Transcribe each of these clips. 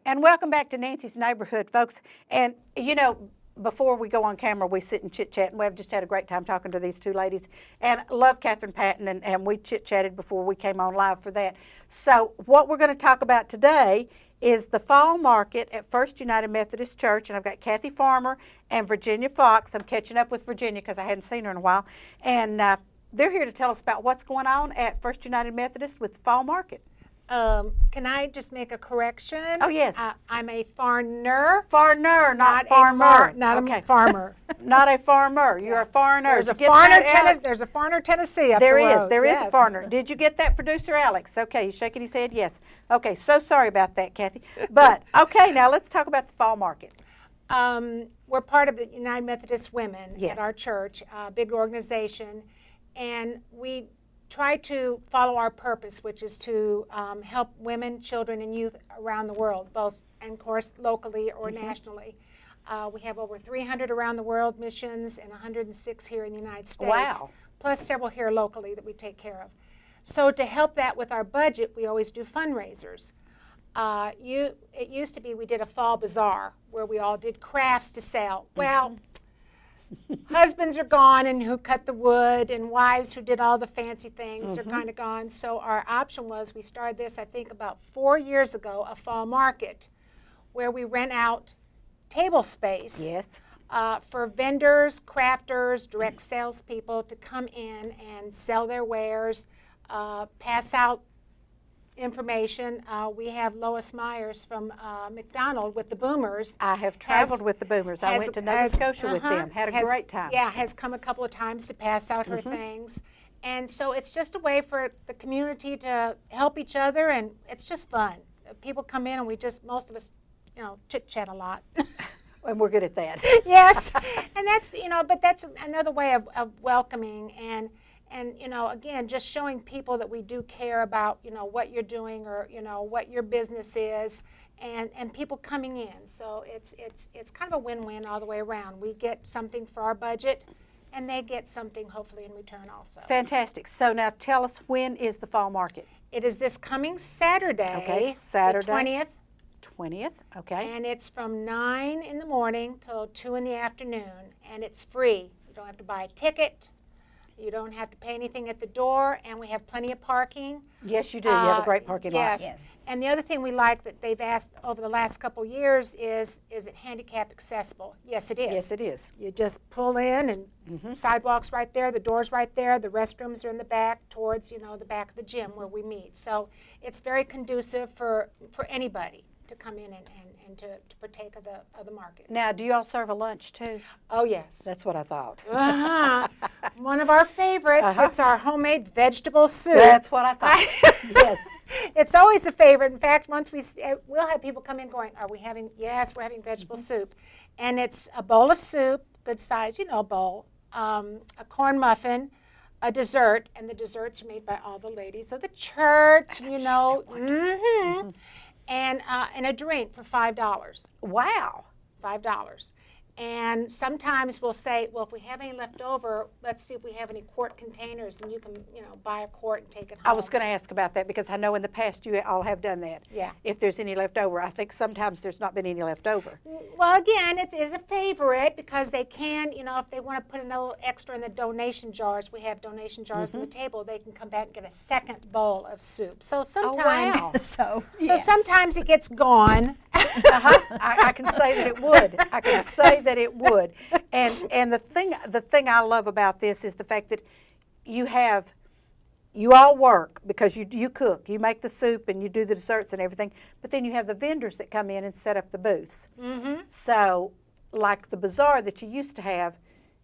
And welcome back to Nancy's Neighborhood, folks. And, you know, before we go on camera, we sit and chit-chat, and we've just had a great time talking to these two ladies. And love Catherine Patton, and we chit-chatted before we came on live for that. So what we're going to talk about today is the fall market at First United Methodist Church, and I've got Kathy Farmer and Virginia Fox. I'm catching up with Virginia because I hadn't seen her in a while. And they're here to tell us about what's going on at First United Methodist with the fall market. Can I just make a correction? Oh, yes. I'm a farner. Farner, not farmer. Not okay. a farmer. Not a farmer. You're a foreigner. There's a Farner, Tennessee up There the is. road. There Yes. is a farner. Did you get that, producer Alex? Okay, he's shaking his head yes. Okay, so sorry about that, Kathy. But, okay, now let's talk about the fall market. We're part of the United Methodist Women Yes. at our church, a big organization, and we try to follow our purpose, which is to help women, children, and youth around the world, both, and of course, locally or nationally. We have over 300 around the world missions and 106 here in the United States. Wow. Plus several here locally that we take care of. So to help that with our budget, we always do fundraisers. It used to be we did a fall bazaar where we all did crafts to sell. Well, husbands are gone and who cut the wood, and wives who did all the fancy things are kind of gone. So our option was, we started this, I think, about 4 years ago, a fall market where we rent out table space Yes. for vendors, crafters, direct salespeople to come in and sell their wares, pass out information. We have Lois Myers from McDonald with the Boomers. I have traveled with the Boomers. I went to Nova Scotia with them. Had a great time. Yeah, has come a couple of times to pass out her things. And so it's just a way for the community to help each other, and it's just fun. People come in and most of us, chit-chat a lot. And we're good at that. Yes, and that's, but that's another way of welcoming and again, just showing people that we do care about, what you're doing or, what your business is, and people coming in. So it's kind of a win-win all the way around. We get something for our budget, and they get something hopefully in return also. Fantastic. So now tell us, when is the fall market? It is this coming Saturday, Okay, Saturday. the 20th. 20th, okay. And it's from 9 in the morning till 2 in the afternoon, and it's free. You don't have to buy a ticket. You don't have to pay anything at the door, and we have plenty of parking. Yes, you do. You have a great parking lot. Yes. And the other thing we like that they've asked over the last couple years is it handicap accessible? Yes, it is. Yes, it is. You just pull in, and sidewalk's right there, the door's right there, the restrooms are in the back towards, the back of the gym where we meet. So it's very conducive for anybody to come in and to partake of the market. Now, do you all serve a lunch too? Oh, yes. That's what I thought. One of our favorites. It's our homemade vegetable soup. That's what I thought. Yes. It's always a favorite. In fact, once we'll have people come in going, "Are we having?" Yes, we're having vegetable soup, and it's a bowl of soup, good size, bowl, a corn muffin, a dessert, and the desserts are made by all the ladies of the church. And a drink for $5. Wow. $5. And sometimes we'll say, well, if we have any left over, let's see if we have any quart containers, and you can, buy a quart and take it home. I was going to ask about that because I know in the past you all have done that. Yeah. If there's any left over. I think sometimes there's not been any left over. Well, again, it is a favorite because they can, if they want to put a little extra in the donation jars, we have donation jars on the table, they can come back and get a second bowl of soup. So sometimes, wow. so sometimes it gets gone. I can say that it would. I can say that it would. And the thing I love about this is the fact that you all work because you cook, you make the soup and you do the desserts and everything, but then you have the vendors that come in and set up the booths. So like the bazaar that you used to have,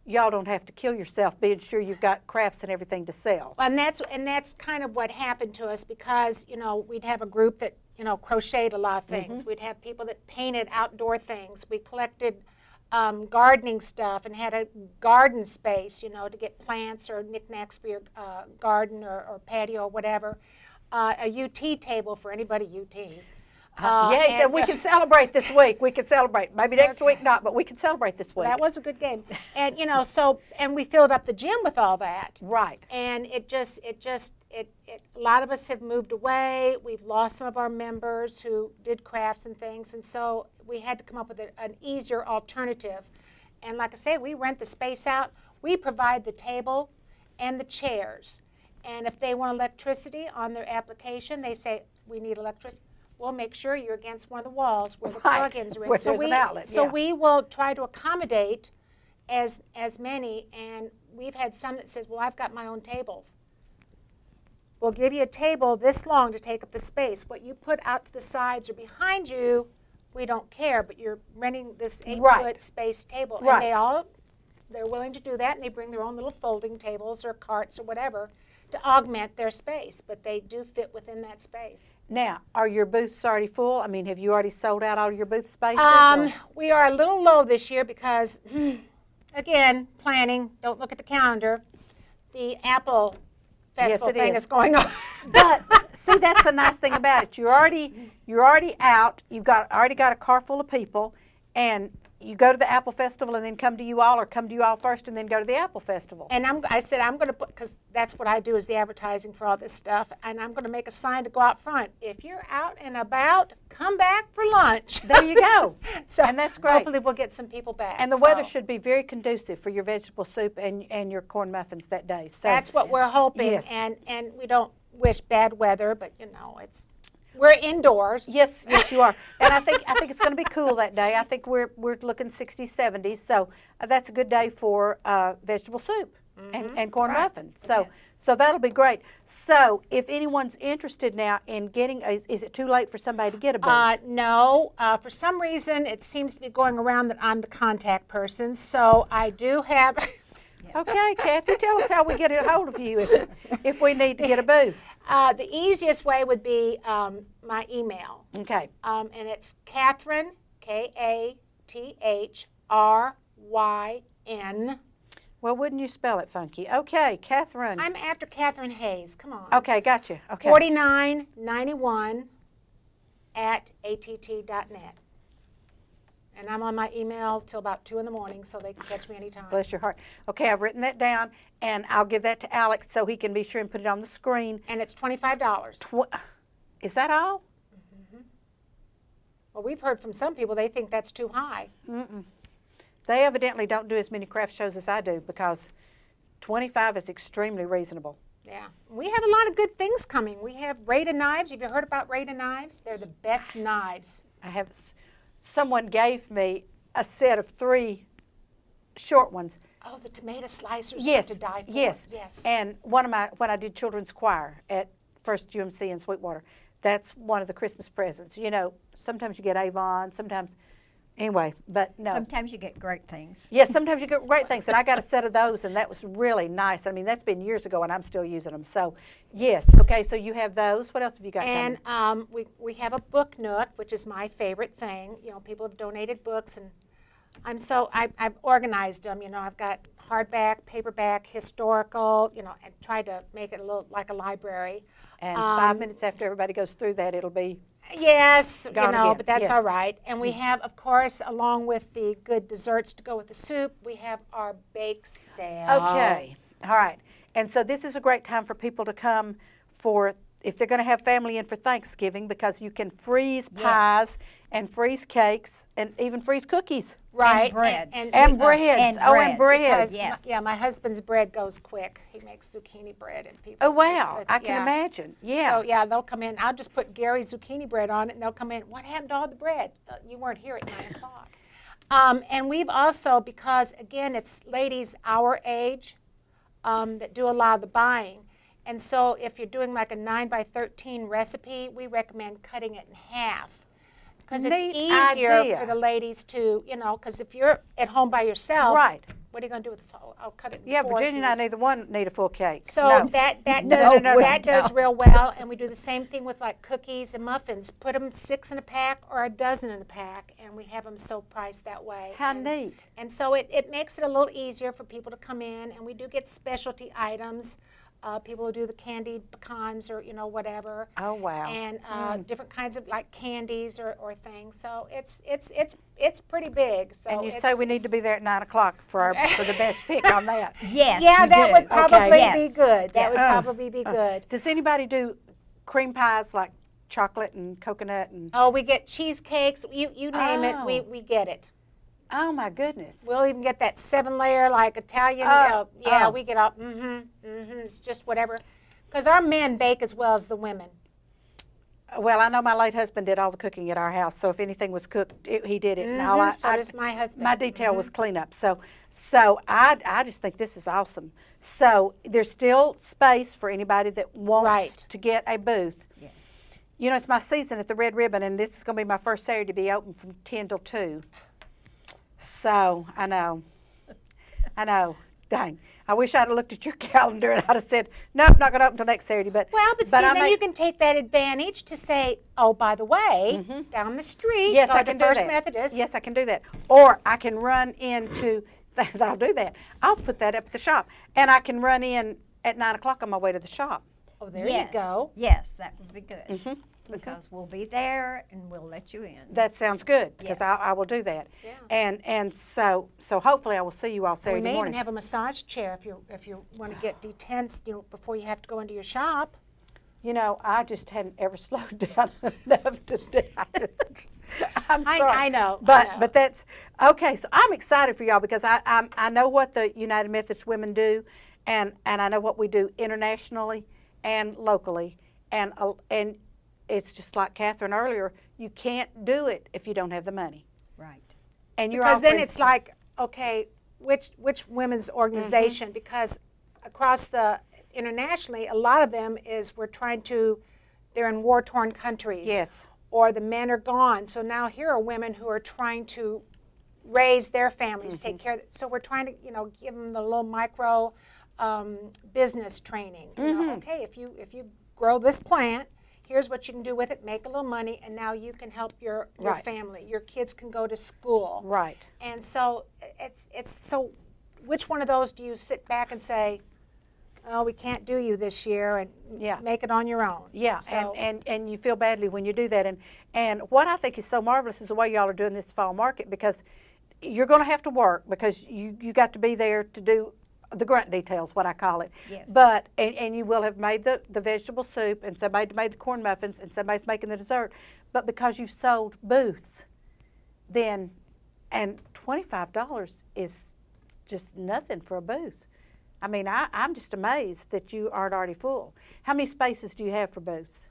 y'all don't have to kill yourself being sure you've got crafts and everything to sell. And that's kind of what happened to us because, we'd have a group that, crocheted a lot of things. We'd have people that painted outdoor things. We collected gardening stuff and had a garden space, to get plants or knickknacks for your garden or patio or whatever. A UT table for anybody UT. Yes, and we can celebrate this week. We can celebrate. Maybe next week not, but we can celebrate this week. That was a good game. And and we filled up the gym with all that. Right. And it a lot of us have moved away. We've lost some of our members who did crafts and things, and so we had to come up with an easier alternative. And like I say, we rent the space out. We provide the table and the chairs. And if they want electricity on their application, they say, we need electricity. We'll make sure you're against one of the walls where the Right, plug-ins are in. where there's an outlet, So yeah. we will try to accommodate as many, and we've had some that says, well, I've got my own tables. We'll give you a table this long to take up the space. What you put out to the sides or behind you, we don't care, but you're renting this 8-foot Right. space table. Right. And they're willing to do that, and they bring their own little folding tables or carts or whatever to augment their space, but they do fit within that space. Now, are your booths already full? I mean, have you already sold out all your booth spaces? or- We are a little low this year because, again, planning, don't look at the calendar. The Apple Festival it thing is. is going on. But see, that's the nice thing about it. You're already out. You've already got a car full of people, and you go to the Apple Festival and then come to you all, or come to you all first and then go to the Apple Festival. And I said I'm going to put, because that's what I do is the advertising for all this stuff, and I'm going to make a sign to go out front. If you're out and about, come back for lunch. There you go. So And that's great. hopefully we'll get some people back. And the weather So should be very conducive for your vegetable soup and your corn muffins that day. So that's what we're hoping, Yes. and we don't wish bad weather, but you know we're indoors. Yes, you are. And I think it's going to be cool that day. I think we're looking 60s, 70s. So that's a good day for vegetable soup and corn muffins. So that'll be great. So if anyone's interested now in getting, is it too late for somebody to get a booth? No, for some reason it seems to be going around that I'm the contact person, so I do have. Okay, Kathy, tell us how we get a hold of you if we need to get a booth. The easiest way would be my email. Okay. And it's Kathryn, Kathryn. Well, wouldn't you spell it funky? Okay, Kathryn. I'm after Kathryn Hayes. Come on. Okay, gotcha. Okay. 4991 at att.net. And I'm on my email till about 2 in the morning, so they can catch me anytime. Bless your heart. Okay, I've written that down, and I'll give that to Alex so he can be sure and put it on the screen. And it's $25. Is that all? Well, we've heard from some people they think that's too high. They evidently don't do as many craft shows as I do because 25 is extremely reasonable. Yeah. We have a lot of good things coming. We have Rada Knives. Have you heard about Rada Knives? They're the best knives. Someone gave me a set of 3 short ones. Oh, the tomato slicers Yes, are to die for. yes. Yes. And when I did children's choir at First UMC in Sweetwater, that's one of the Christmas presents. You know, sometimes you get Avon, sometimes, anyway, but no. Sometimes you get great things. Yes, sometimes you get great things, and I got a set of those, and that was really nice. I mean, that's been years ago, and I'm still using them. So, yes, okay. So you have those. What else have you got? And coming? we have a book nook, which is my favorite thing. You know, people have donated books, and I've organized them. You know, I've got hardback, paperback, historical. You know, and tried to make it a little like a library. And 5 minutes after everybody goes through that, it'll be Yes, you Gone know, again, but that's yes. all right. And we have, of course, along with the good desserts to go with the soup, we have our bake sale. okay. All right. And so this is a great time for people to come if they're going to have family in for Thanksgiving, because you can freeze pies and freeze cakes and even freeze cookies. Right. breads. And breads. And breads. Because, Yes. yeah, my husband's bread goes quick. He makes zucchini bread, and people. Oh, wow. it's- I can yeah. imagine. Yeah. So yeah, they'll come in. I'll just put Gary's zucchini bread on it, and they'll come in. What happened to all the bread? You weren't here at 9 o'clock. And we've also, because again, it's ladies our age that do a lot of the buying. And so if you're doing like a 9 by 13 recipe, we recommend cutting it in half. Because it's Neat easier idea. for the ladies to, you know, because if you're at home by yourself, Right. what are you going to do with the, I'll cut it in Yeah, fourths Virginia and I, neither one need a full cake. so No. that No, does we that does don't. real well, and we do the same thing with like cookies and muffins. Put them 6 in a pack or a dozen in a pack, and we have them so priced that way. How and, neat. And so it makes it a little easier for people to come in, and we do get specialty items. people who do the candied pecans or whatever. Oh, wow. And different kinds of like candies or things. So it's pretty big. So And you say we need to be there at 9 o'clock for the best pick on that. Yes, yeah, you that do. would probably Okay. be Yes. good. That Yeah. would probably be good. Does anybody do cream pies like chocolate and coconut and? Oh, we get cheesecakes. You name it, Oh. we get it. Oh my goodness! We'll even get that 7-layer like Italian. Oh, Yeah, oh. we get all. It's just whatever, because our men bake as well as the women. Well, I know my late husband did all the cooking at our house, so if anything was cooked, he did it. And all So does my husband. my detail was cleanup. So I just think this is awesome. So there's still space for anybody that wants Right. to get a booth. Yes. You know, it's my season at the Red Ribbon, and this is going to be my first Saturday to be open from 10 till 2. So I know. Dang. I wish I'd have looked at your calendar and I'd have said, nope, not going to open until next Saturday. But Well, but see, I then may- you can take that advantage to say, oh, by the way, down the street, Yes, go I to can do First that. Methodist. Yes, I can do that. Or I can run into, I'll do that. I'll put that up at the shop. And I can run in at 9 o'clock on my way to the shop. Oh, there Yes. you go. Yes, that would be good. Because we'll be there and we'll let you in. That sounds good, because Yes. I will do that. Yeah. And so hopefully I will see you all We Saturday may morning. even have a massage chair if you want to get detensed, before you have to go into your shop. You know, I just hadn't ever slowed down enough to stay. I'm I- sorry. I know, I But know. but that's okay. So I'm excited for y'all because I know what the United Methodist Women do, and I know what we do internationally and locally, and it's just like Catherine earlier. You can't do it if you don't have the money. Right. And you're Because then offering- it's like, okay, which women's organization? Because across the internationally, a lot of them they're in war-torn countries. Yes. Or the men are gone. So now here are women who are trying to raise their families, take care of it. So we're trying to, give them the little micro business training. Okay, if you grow this plant, here's what you can do with it, make a little money, and now you can help your Right. family. Your kids can go to school. right. And so it's so which one of those do you sit back and say, oh, we can't do you this year, and Yeah. make it on your own? Yeah, So, and you feel badly when you do that. And what I think is so marvelous is the way y'all are doing this fall market, because you're going to have to work because you got to be there to do the grunt details, what I call it. Yes. But and you will have made the vegetable soup, and somebody made the corn muffins, and somebody's making the dessert. But because you've sold booths, then and $25 is just nothing for a booth. I mean, I'm just amazed that you aren't already full. How many spaces do you have for booths?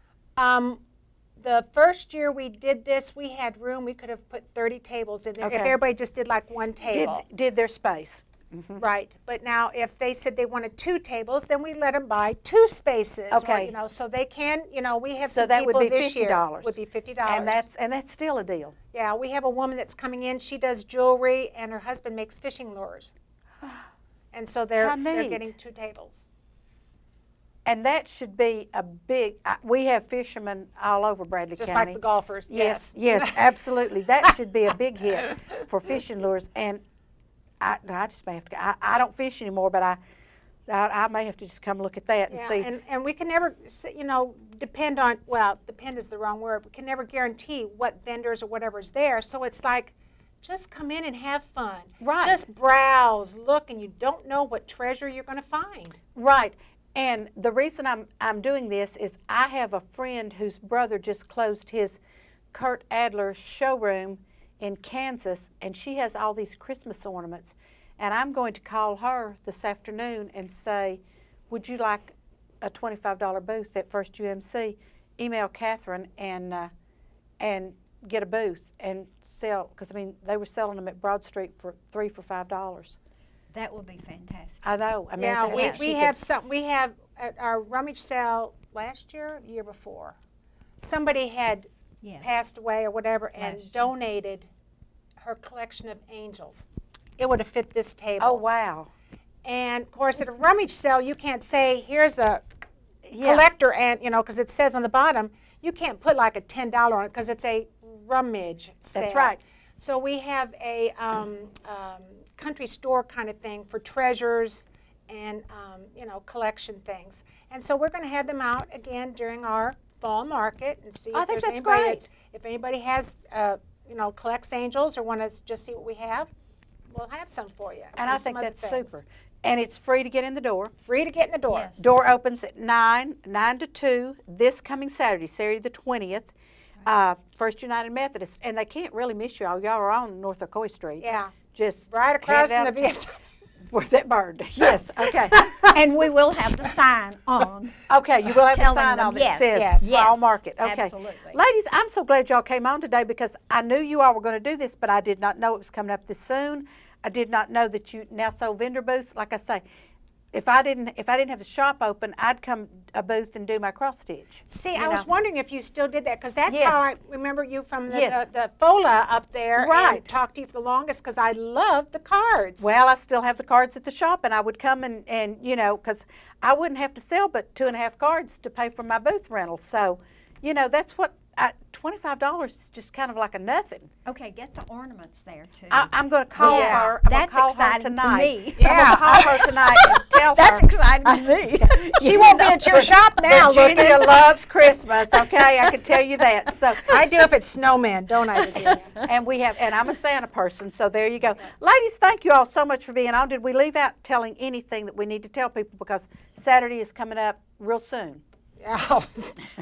the first year we did this, we had room. We could have put 30 tables in there if Okay. everybody just did like one table. Did their space. Right, but now if they said they wanted 2 tables, then we let them buy 2 spaces. Or, Okay. so they can, we have So some that people would be this year. $50. Would be $50. And that's still a deal. Yeah, we have a woman that's coming in. She does jewelry, and her husband makes fishing lures. And so they're How neat. getting 2 tables. And that should be a big, we have fishermen all over Bradley Just County. like the golfers. Yes, yes, absolutely. That should be a big hit for fishing lures. And I just may have to, I don't fish anymore, but I may have to just come look at that and Yeah, see. and we can never, depend on, well, depend is the wrong word. We can never guarantee what vendors or whatever is there. So it's like, just come in and have fun. Right. Just browse, look, and you don't know what treasure you're going to find. Right. And the reason I'm doing this is I have a friend whose brother just closed his Kurt Adler showroom in Kansas, and she has all these Christmas ornaments. And I'm going to call her this afternoon and say, would you like a $25 booth at First UMC? Email Catherine and get a booth and sell, because they were selling them at Broad Street for $5. That would be fantastic. I know. I mean, Yeah, that- we she have could- some. We have at our rummage sale last year, the year before. Somebody had Yes. passed away or whatever and Last year. donated her collection of angels. It would have fit this table. Oh, wow. And of course, at a rummage sale, you can't say, "Here's a Yeah. collector," and because it says on the bottom, you can't put like a $10 on it because it's a rummage sale. That's right. So we have a country store kind of thing for treasures and collection things. And so we're going to have them out again during our fall market and see I if think there's that's anybody great. if anybody has collects angels or want to just see what we have. We'll have some for you. And I some think other that's things. super. And it's free to get in the door. Free to get in the door. Yes. Door opens at 9 to 2 this coming Saturday the 20th. First United Methodist. And they can't really miss y'all. Y'all are on North Ocoee Street. Yeah. Just Right across head from the out VFW. where that burned. Yes, okay. And we will have the sign on. Okay, you will have a Telling sign them, on that yes, says yes, Fall yes, Market. Okay. absolutely. Ladies, I'm so glad y'all came on today because I knew you all were going to do this, but I did not know it was coming up this soon. I did not know that you now sold vendor booths. Like I say, if I didn't have the shop open, I'd come a booth and do my cross stitch. See, you I was know. wondering if you still did that, because that's Yes. how I remember you from the, Yes. the FOLA up there Right. and talked to you for the longest, because I love the cards. Well, I still have the cards at the shop, and I would come and because I wouldn't have to sell but 2.5 cards to pay for my booth rental. So, that's what $25 is just kind of like a nothing. Okay, get the ornaments there too. I'm going to call Yes, her. I'm that's gonna call her exciting to tonight. me. I'm going to call her tonight and tell That's her. exciting to me. She won't be at your shop now, Virginia looking. loves Christmas. Okay, I can tell you that. So. I do if it's snowman, don't I, Virginia? And I'm a Santa person, so there you go. Ladies, thank you all so much for being on. Did we leave out telling anything that we need to tell people, because Saturday is coming up real soon? Yeah,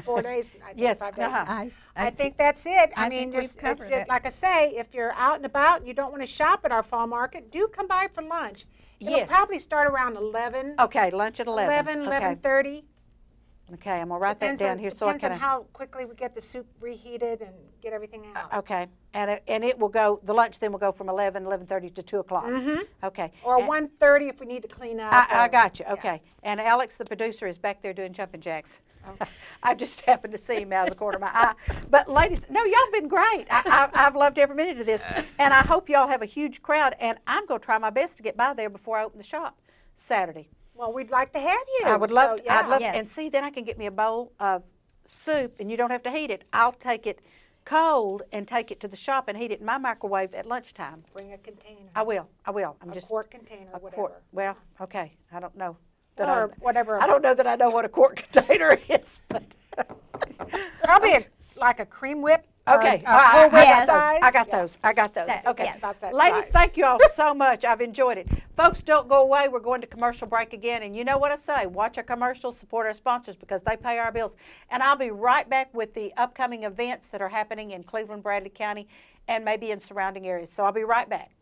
4 days, I think, Yes, 5 days. uh-huh. I think that's it. I mean, think we've it's covered just, it. like I say, if you're out and about and you don't want to shop at our fall market, do come by for lunch. It'll Yes. probably start around 11, Okay, lunch at 11. 11:30. Okay, I'm going to write that down here so I Depends can. on how quickly we get the soup reheated and get everything out. Okay, and it will go. The lunch then will go from 11:30 to 2 o'clock. Okay. Or And 1:30 if we need to clean up. I or- got you. yeah. Okay. And Alex, the producer, is back there doing jumping jacks. I just happened to see him out of the corner of my eye. But ladies, no, y'all been great. I've loved every minute of this, and I hope y'all have a huge crowd. And I'm going to try my best to get by there before I open the shop Saturday. Well, we'd like to have you. I would love. So, yeah. I'd love. Yes. And see, then I can get me a bowl of soup, and you don't have to heat it. I'll take it cold and take it to the shop and heat it in my microwave at lunchtime. Bring a container. I will. I'm a just quart container, a whatever. quart. Well, okay. I don't know. Or whatever. I don't know that I know what a quart container is, but Probably like a cream whip. or okay. a Whole whip yes. size. I got Yeah. those. I got those. That- Okay. yes. About that Ladies, size. thank you all so much. I've enjoyed it. Folks, don't go away. We're going to commercial break again. And you know what I say. Watch our commercials, support our sponsors, because they pay our bills. And I'll be right back with the upcoming events that are happening in Cleveland, Bradley County, and maybe in surrounding areas. So I'll be right back.